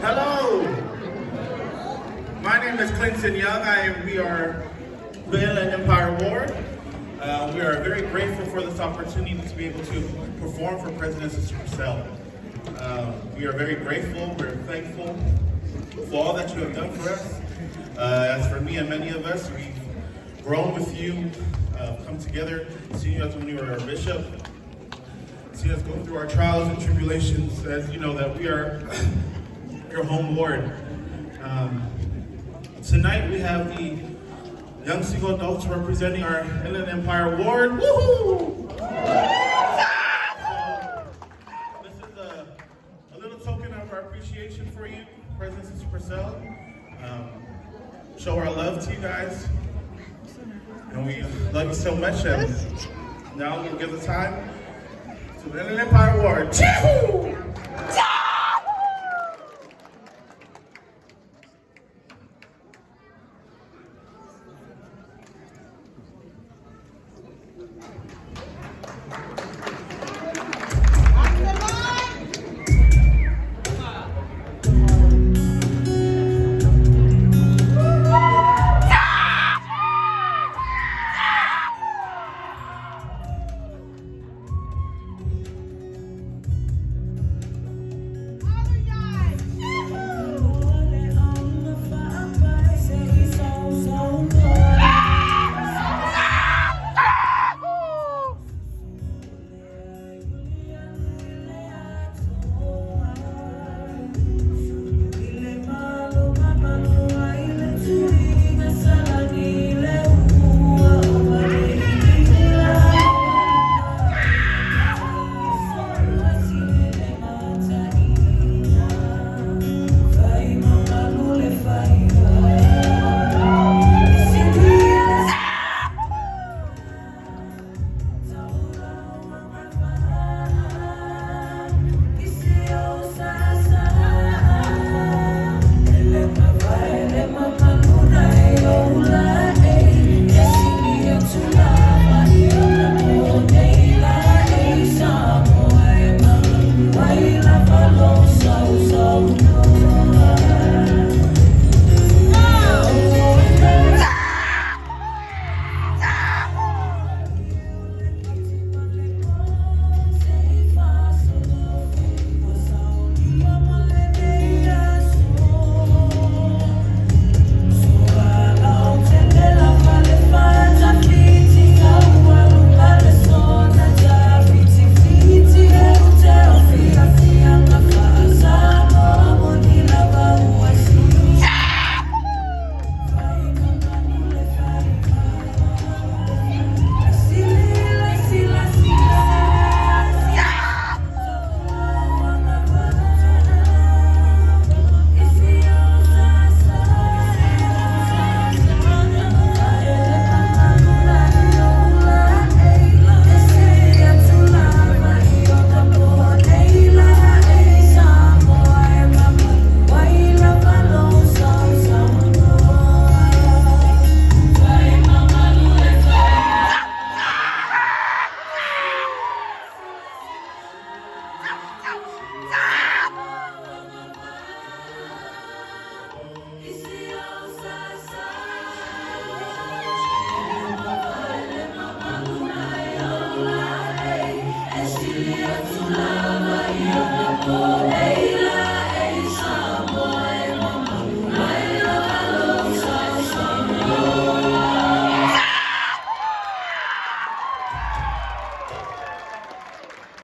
Hello, my name is Clinton Young. We are the Inland Empire Ward. We are very grateful for this opportunity to be able to perform for President Sister Purcell. We are very grateful, we're thankful for all that you have done for us. As for me and many of us, we've grown with you, come together, seen you as when you were our bishop, seen us go through our trials and tribulations, as you know that we are your home ward. Tonight we have the young single adults representing our Inland Empire Ward. Woohoo! So, this is a little token of our appreciation for you, President Sister Purcell. Show our love to you guys. And we love you so much. And now we'll give the time to the Inland Empire Ward. Chee-hoo!